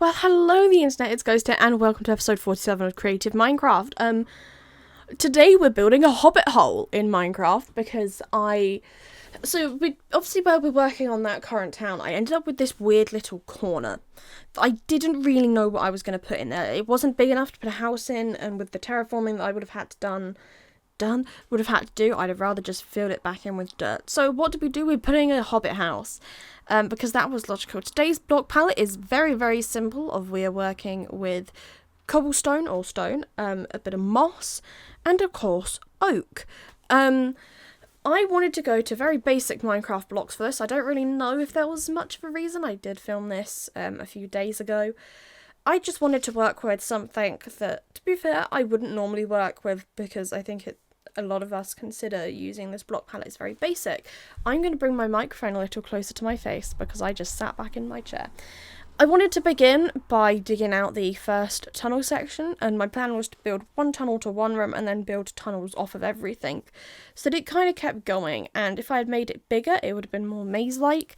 Well, hello the internet, it's Ghost here, and welcome to episode 47 of Creative Minecraft. Today we're building a hobbit hole in Minecraft because while we're working on that current town, I ended up with this weird little corner. I didn't really know what I was going to put in there. It wasn't big enough to put a house in, and with the terraforming that I would have had to do, I'd have rather just filled it back in with dirt. So what did we do? We put in a hobbit house, because that was logical. Today's block palette is very, very simple. We are working with cobblestone or stone, a bit of moss, and of course oak. I wanted to go to very basic Minecraft blocks for this. I don't really know if there was much of a reason. I did film this a few days ago. I just wanted to work with something that, to be fair, I wouldn't normally work with because I think a lot of us consider using this block palette is very basic. I'm going to bring my microphone a little closer to my face because I just sat back in my chair. I wanted to begin by digging out the first tunnel section, and my plan was to build one tunnel to one room and then build tunnels off of everything. So it kind of kept going, and if I had made it bigger, it would have been more maze-like.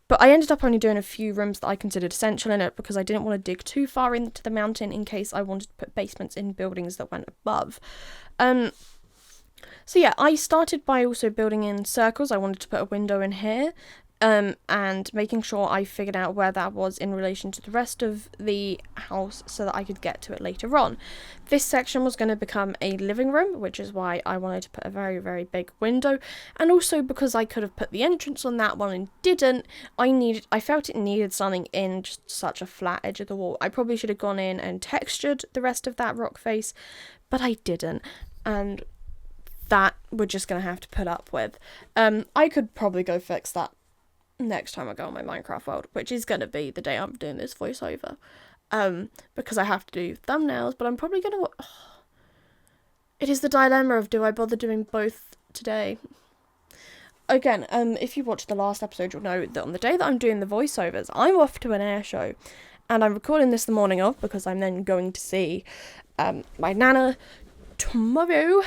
But I ended up only doing a few rooms that I considered essential in it because I didn't want to dig too far into the mountain in case I wanted to put basements in buildings that went above. So yeah, I started by also building in circles. I wanted to put a window in here, and making sure I figured out where that was in relation to the rest of the house so that I could get to it later on. This section was going to become a living room, which is why I wanted to put a very, very big window, and also because I could have put the entrance on that one and didn't, I felt it needed something in just such a flat edge of the wall. I probably should have gone in and textured the rest of that rock face, but I didn't, and that we're just going to have to put up with. I could probably go fix that next time I go on my Minecraft world, which is going to be the day I'm doing this voiceover, because I have to do thumbnails, but I'm probably going to... It is the dilemma of, do I bother doing both today? Again, if you watched the last episode, you'll know that on the day that I'm doing the voiceovers, I'm off to an air show, and I'm recording this the morning of, because I'm then going to see my nana tomorrow,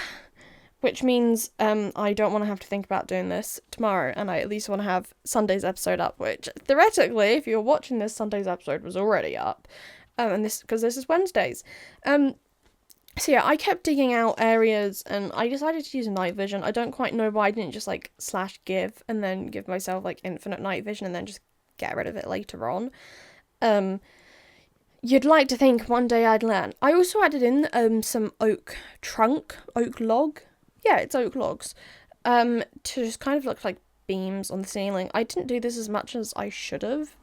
which means I don't want to have to think about doing this tomorrow, and I at least want to have Sunday's episode up, which theoretically, if you're watching this, Sunday's episode was already up, and because this is Wednesdays. So yeah, I kept digging out areas, and I decided to use night vision. I don't quite know why I didn't just /give and then give myself infinite night vision and then just get rid of it later on. You'd like to think one day I'd learn. I also added in some oak log. Yeah, it's oak logs, to just kind of look like beams on the ceiling. I didn't do this as much as I should have.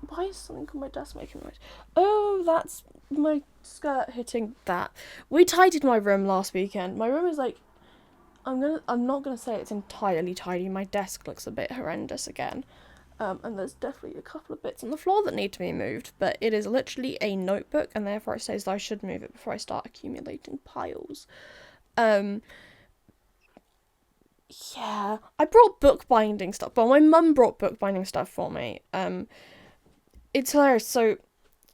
Why is something on my desk making noise? Oh, that's my skirt hitting that. We tidied my room last weekend. My room is I'm not gonna say it's entirely tidy. My desk looks a bit horrendous again. And there's definitely a couple of bits on the floor that need to be moved, but it is literally a notebook, and therefore it says that I should move it before I start accumulating piles. Yeah, I brought bookbinding stuff. Well, my mum brought bookbinding stuff for me. It's hilarious. So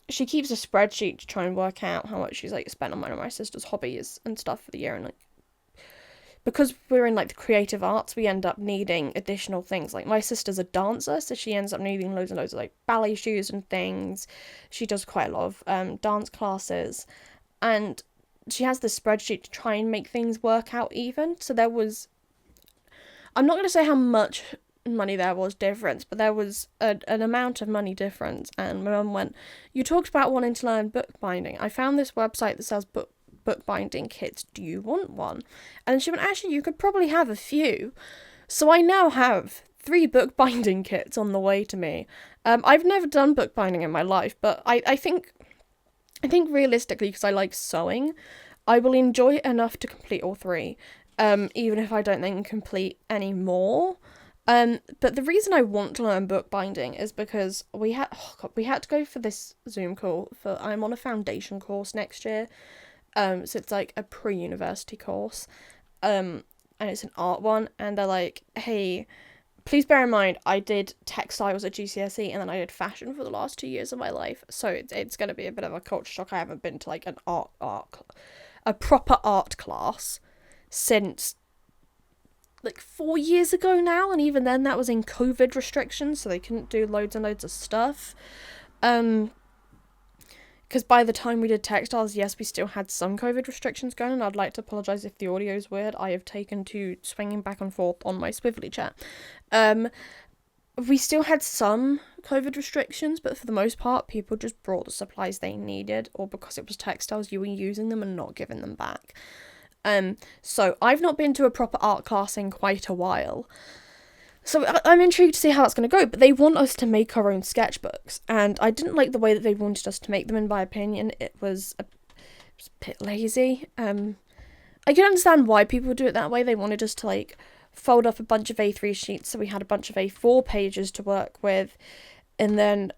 she keeps a spreadsheet to try and work out how much she's spent on one of my sister's hobbies and stuff for the year, and because we're in the creative arts, we end up needing additional things. My sister's a dancer, so she ends up needing loads and loads of ballet shoes and things. She does quite a lot of dance classes, and she has this spreadsheet to try and make things work out even. So I'm not going to say how much money there was difference, but there was an amount of money difference, and my mum went, "You talked about wanting to learn bookbinding. I found this website that sells bookbinding kits. Do you want one?" And she went, "Actually, you could probably have a few." So I now have 3 bookbinding kits on the way to me. I've never done bookbinding in my life, but I think realistically, because I like sewing, I will enjoy it enough to complete all 3, even if I don't then complete any more. But the reason I want to learn bookbinding is because we had to go for this Zoom call I'm on a foundation course next year. So it's a pre-university course, and it's an art one, and they're hey, please bear in mind, I did textiles at GCSE, and then I did fashion for the last 2 years of my life, so it's going to be a bit of a culture shock. I haven't been to a proper art class since like 4 years ago now, and even then that was in COVID restrictions, so they couldn't do loads and loads of stuff. Because by the time we did textiles, yes, we still had some COVID restrictions going, and I'd like to apologise if the audio's weird. I have taken to swinging back and forth on my swivelly chair. We still had some COVID restrictions, but for the most part, people just brought the supplies they needed, or because it was textiles, you were using them and not giving them back. So I've not been to a proper art class in quite a while. So I'm intrigued to see how that's going to go, but they want us to make our own sketchbooks, and I didn't like the way that they wanted us to make them, in my opinion. It was a bit lazy. I can understand why people do it that way. They wanted us to, like, fold up a bunch of A3 sheets, so we had a bunch of A4 pages to work with, and then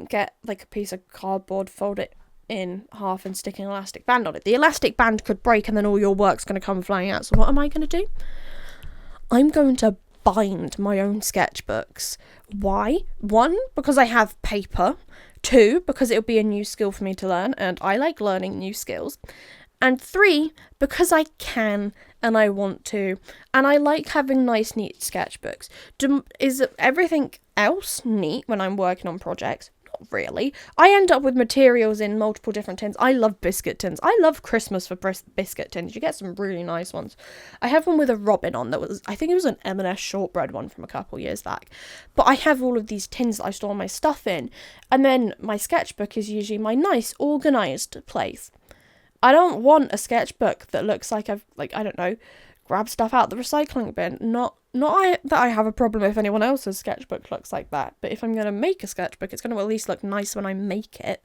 get, like, a piece of cardboard, fold it in half and stick an elastic band on it. The elastic band could break, and then all your work's going to come flying out. So what am I going to do? I'm going to bind my own sketchbooks. Why? 1, because I have paper. 2, because it'll be a new skill for me to learn, and I like learning new skills. And 3, because I can and I want to, and I like having nice, neat sketchbooks. Is everything else neat when I'm working on projects? Not really. I end up with materials in multiple different tins. I love biscuit tins. I love Christmas for biscuit tins. You get some really nice ones. I have one with a robin on that was, I think it was an M&S shortbread one from a couple years back. But I have all of these tins that I store my stuff in, and then my sketchbook is usually my nice, organised place. I don't want a sketchbook that looks like I've, like, I don't know, grabbed stuff out the recycling bin. Not that I have a problem if anyone else's sketchbook looks like that, but if I'm going to make a sketchbook, it's going to at least look nice when I make it,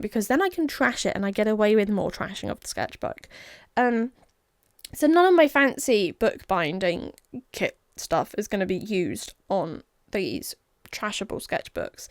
because then I can trash it and I get away with more trashing of the sketchbook. So none of my fancy bookbinding kit stuff is going to be used on these trashable sketchbooks.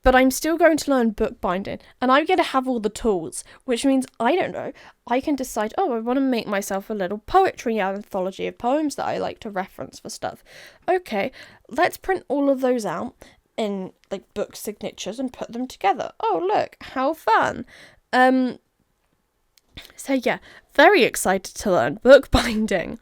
But I'm still going to learn bookbinding, and I'm going to have all the tools, which means, I don't know, I can decide, I want to make myself a little poetry anthology of poems that I like to reference for stuff. Okay, let's print all of those out in, like, book signatures and put them together. Oh, look, how fun. So yeah, very excited to learn bookbinding.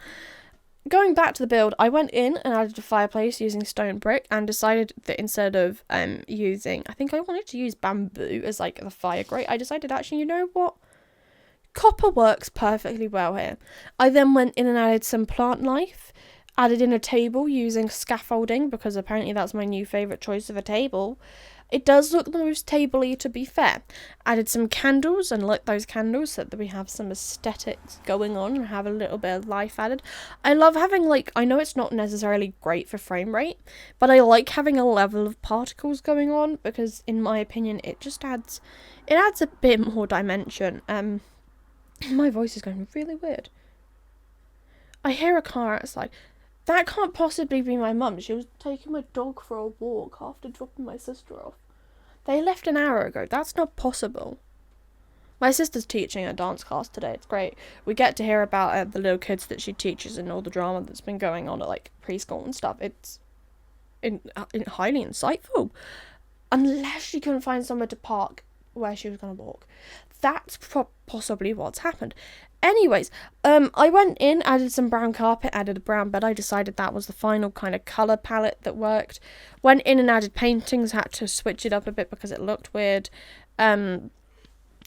Going back to the build, I went in and added a fireplace using stone brick, and decided that instead of using, I think I wanted to use bamboo as, like, the fire grate, I decided, actually, you know what? Copper works perfectly well here. I then went in and added some plant life, added in a table using scaffolding, because apparently that's my new favourite choice of a table. It does look the most table-y, to be fair. Added some candles and lit those candles so that we have some aesthetics going on and have a little bit of life added. I love having, like, I know it's not necessarily great for frame rate, but I like having a level of particles going on, because in my opinion it just adds a bit more dimension. My voice is going really weird. I hear a car outside. That can't possibly be my mum. She was taking my dog for a walk after dropping my sister off. They left an hour ago. That's not possible. My sister's teaching a dance class today. It's great. We get to hear about the little kids that she teaches and all the drama that's been going on at, like, preschool and stuff. It's highly insightful. Unless she couldn't find somewhere to park where she was going to walk. That's possibly what's happened. Anyways, I went in, added some brown carpet, added a brown bed. I decided that was the final kind of colour palette that worked. Went in and added paintings, had to switch it up a bit because it looked weird. And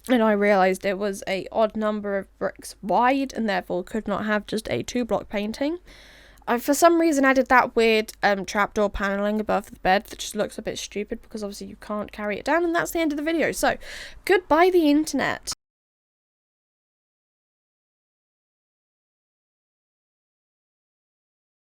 I realised it was a odd number of bricks wide, and therefore could not have just a 2-block painting. I, for some reason, added that weird trapdoor panelling above the bed that just looks a bit stupid, because obviously you can't carry it down, and that's the end of the video. So, goodbye the internet.